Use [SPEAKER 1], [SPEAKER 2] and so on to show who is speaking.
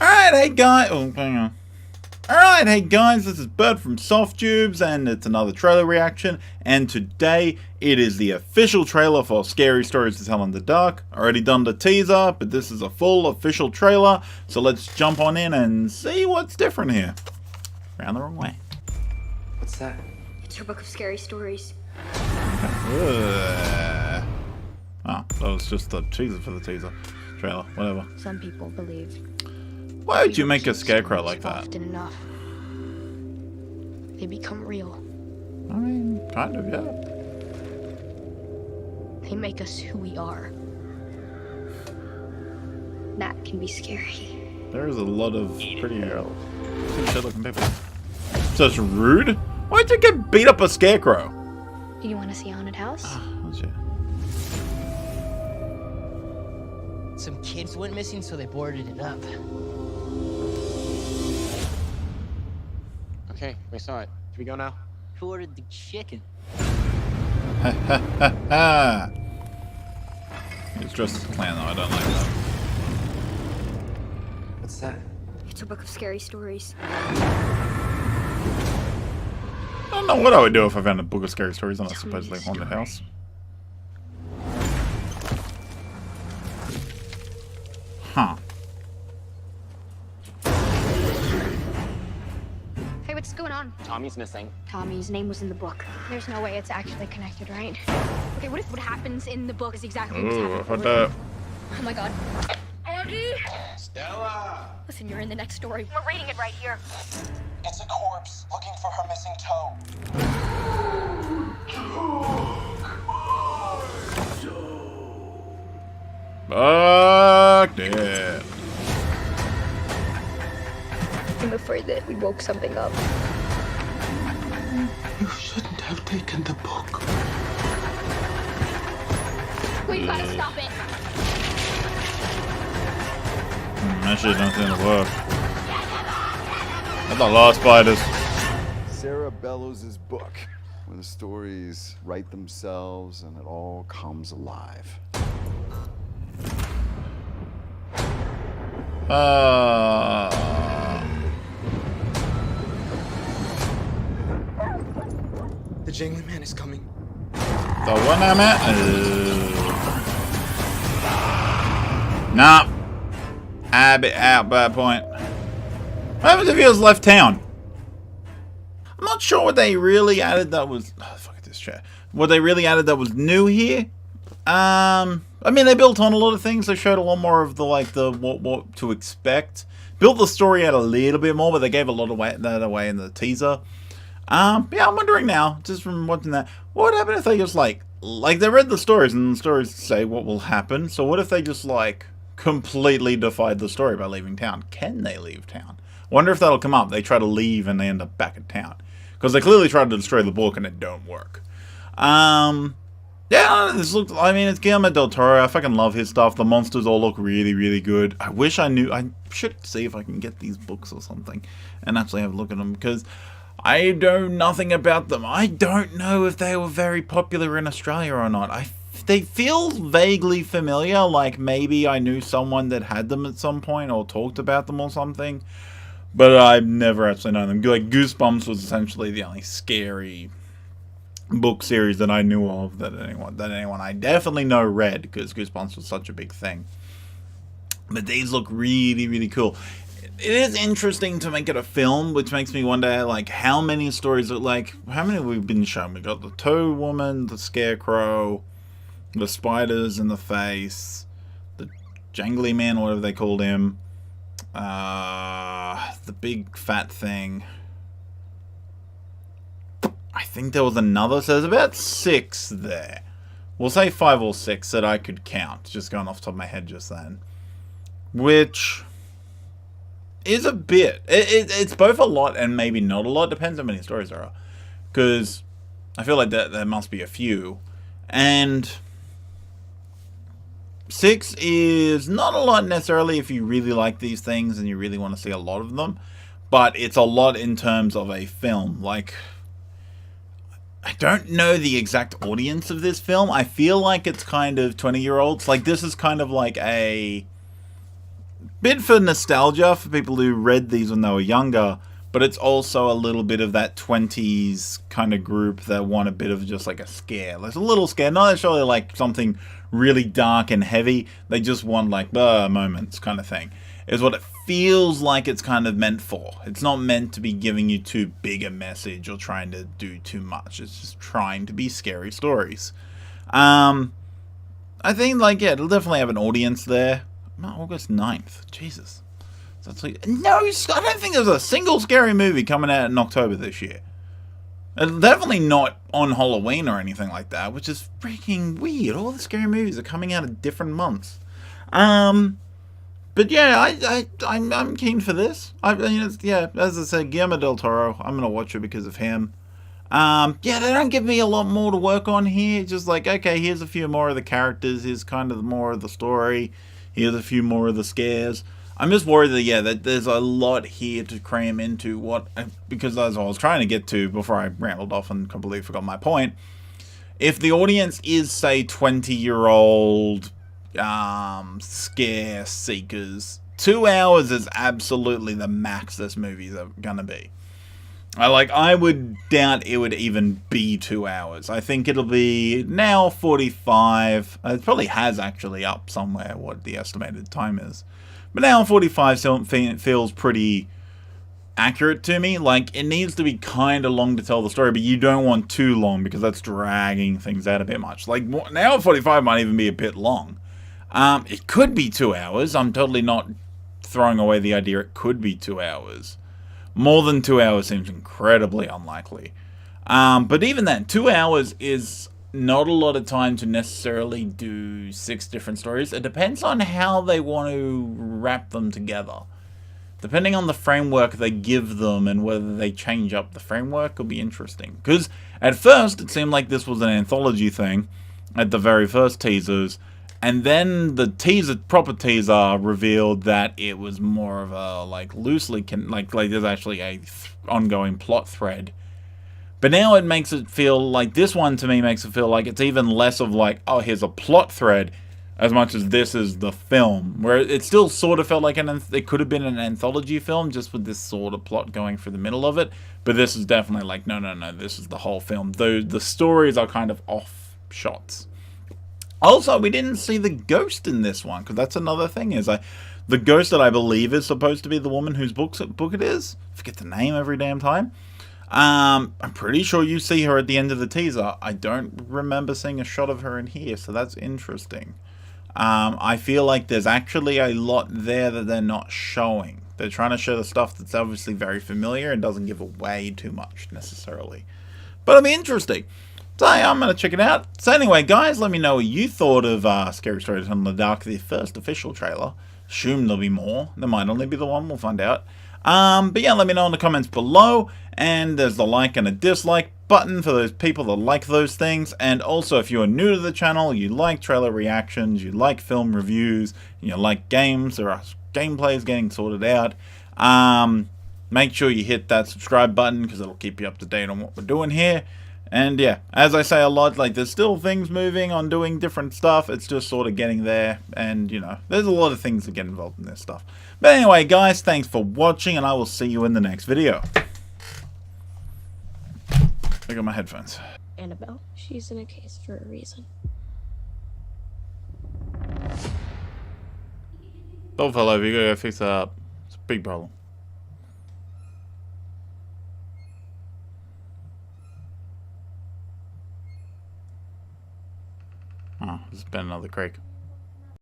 [SPEAKER 1] Alright, hey guys. Oh, hang on. Alright, hey guys, this is Burt from Soft Tubes, and it's another trailer reaction. And today, it is the official trailer for Scary Stories to Tell in the Dark. Already done the teaser, but this is a full official trailer. So let's jump on in and see what's different here. Round the wrong way.
[SPEAKER 2] What's that?
[SPEAKER 3] It's your book of scary stories.
[SPEAKER 1] Oh, that was just the teaser for the teaser. Trailer, whatever.
[SPEAKER 3] Some people believe.
[SPEAKER 1] Why would you make a scarecrow like that?
[SPEAKER 3] Often enough, they become real.
[SPEAKER 1] I mean, kind of, yeah.
[SPEAKER 3] They make us who we are. That can be scary.
[SPEAKER 1] There's a lot of pretty shit-looking people. Such rude. Why'd you get beat up a scarecrow?
[SPEAKER 3] Do you want to see a haunted house?
[SPEAKER 1] Oh, shit.
[SPEAKER 4] Some kids went missing, so they boarded it up.
[SPEAKER 2] Okay, we saw it. Should we go now?
[SPEAKER 4] Who ordered the chicken?
[SPEAKER 1] Ha ha ha ha. It's dressed as a clown though, I don't like that.
[SPEAKER 2] What's that?
[SPEAKER 3] It's a book of scary stories.
[SPEAKER 1] I don't know what I would do if I found a book of scary stories on a supposedly haunted house. Huh.
[SPEAKER 3] Hey, what's going on?
[SPEAKER 2] Tommy's missing.
[SPEAKER 3] Tommy's name was in the book. There's no way it's actually connected, right? Okay, what if what happens in the book is exactly what's
[SPEAKER 1] Ooh,
[SPEAKER 3] happening?
[SPEAKER 1] what the?
[SPEAKER 3] Oh my god. Andy!
[SPEAKER 5] Stella!
[SPEAKER 3] Listen, you're in the next story. We're reading it right here.
[SPEAKER 5] It's a corpse looking for her missing toe.
[SPEAKER 1] Fuck that.
[SPEAKER 3] I'm afraid that we woke something up.
[SPEAKER 5] You shouldn't have taken the book.
[SPEAKER 3] We've got to stop it.
[SPEAKER 1] That shit don't seem to work. I thought lost spiders.
[SPEAKER 6] Sarah Bellows' book, where the stories write themselves and it all comes alive.
[SPEAKER 2] The jangling man is coming.
[SPEAKER 1] The one I'm at? Nah. I'll be out by that point. What happens if he has left town? I'm not sure what they really added that was... Oh, fuck this chair. What they really added that was new here. I mean, they built on a lot of things. They showed a lot more of the, like, the what to expect. Built the story out a little bit more, but they gave a lot of that away in the teaser. Yeah, I'm wondering now, just from watching that, what happened if they just, like they read the stories, and the stories say what will happen, so what if they just, like, completely defied the story by leaving town? Can they leave town? Wonder if that'll come up. They try to leave, and they end up back in town. Because they clearly tried to destroy the book, and it don't work. Yeah, this looks, I mean, it's Guillermo del Toro. I fucking love his stuff. The monsters all look really, really good. I wish I knew, I should see if I can get these books or something, and actually have a look at them, because I know nothing about them. I don't know if they were very popular in Australia or not. They feel vaguely familiar, like maybe I knew someone that had them at some point or talked about them or something, but I've never actually known them. Like, Goosebumps was essentially the only scary book series that I knew of that anyone I definitely know read, because Goosebumps was such a big thing. But these look really, really cool. It is interesting to make it a film, which makes me wonder, like, how many stories are, like, how many have we been shown? We got the Toe Woman, the Scarecrow, the spiders in the face, the Jangly Man, whatever they called him, the big fat thing. I think there was another, so there's about 6 there. We'll say 5 or 6 that I could count, just going off the top of my head just then. Which is a bit. It's both a lot and maybe not a lot. Depends how many stories there are. Because I feel like there must be a few. And 6 is not a lot necessarily if you really like these things and you really want to see a lot of them. But it's a lot in terms of a film. Like, I don't know the exact audience of this film. I feel like it's kind of 20-year-olds. Like, this is kind of like a bit for nostalgia for people who read these when they were younger, but it's also a little bit of that 20s kind of group that want a bit of just like a scare. There's a little scare, not necessarily like something really dark and heavy. They just want like moments kind of thing. Is what it feels like it's kind of meant for. It's not meant to be giving you too big a message or trying to do too much. It's just trying to be scary stories. I think, like, yeah, it'll definitely have an audience there. August 9th. Jesus. That's like, no, I don't think there's a single scary movie coming out in October this year. It's definitely not on Halloween or anything like that, which is freaking weird. All the scary movies are coming out at different months. But yeah, I'm keen for this. I mean, yeah, as I said, Guillermo del Toro. I'm gonna watch it because of him. Yeah, they don't give me a lot more to work on here. Just like, okay, here's a few more of the characters. Here's kind of more of the story. Here's a few more of the scares. I'm just worried that, yeah, that there's a lot here to cram into because as I was trying to get to before I rambled off and completely forgot my point. If the audience is, say, 20-year-old scare seekers, 2 hours is absolutely the max this movie's gonna be. I would doubt it would even be 2 hours. I think it'll be now 45. It probably has actually up somewhere what the estimated time is. But now 45 feels pretty accurate to me. Like, it needs to be kind of long to tell the story, but you don't want too long because that's dragging things out a bit much. Like, now 45 might even be a bit long. It could be 2 hours. I'm totally not throwing away the idea it could be 2 hours. More than 2 hours seems incredibly unlikely. But even then, 2 hours is not a lot of time to necessarily do 6 different stories. It depends on how they want to wrap them together. Depending on the framework they give them and whether they change up the framework will be interesting. Because at first it seemed like this was an anthology thing at the very first teasers. And then the proper teaser revealed that it was more of a, like, loosely, like there's actually a ongoing plot thread. But now it makes it feel like, this one to me makes it feel like it's even less of like, oh, here's a plot thread, as much as this is the film. Where it still sort of felt like it could have been an anthology film, just with this sort of plot going through the middle of it. But this is definitely like, no, this is the whole film. The stories are kind of off shots. Also, we didn't see the ghost in this one, because that's another thing, is the ghost that I believe is supposed to be the woman whose book it is. I forget the name every damn time. I'm pretty sure you see her at the end of the teaser. I don't remember seeing a shot of her in here, so that's interesting. I feel like there's actually a lot there that they're not showing. They're trying to show the stuff that's obviously very familiar and doesn't give away too much, necessarily. But it'll be interesting. So I'm going to check it out. So anyway, guys, let me know what you thought of Scary Stories in the Dark, the first official trailer. Assume there'll be more. There might only be the one. We'll find out. But yeah, let me know in the comments below. And there's the like and a dislike button for those people that like those things. And also, if you are new to the channel, you like trailer reactions, you like film reviews, you like games, there are gameplays getting sorted out. Make sure you hit that subscribe button because it'll keep you up to date on what we're doing here. And yeah, as I say a lot, like, there's still things moving on doing different stuff. It's just sort of getting there. And, you know, there's a lot of things that get involved in this stuff. But anyway, guys, thanks for watching, and I will see you in the next video. Look at my headphones.
[SPEAKER 7] Annabelle, she's in a case for a reason.
[SPEAKER 1] Don't fall over, you gotta fix that up. It's a big problem. Oh, it's been another creek.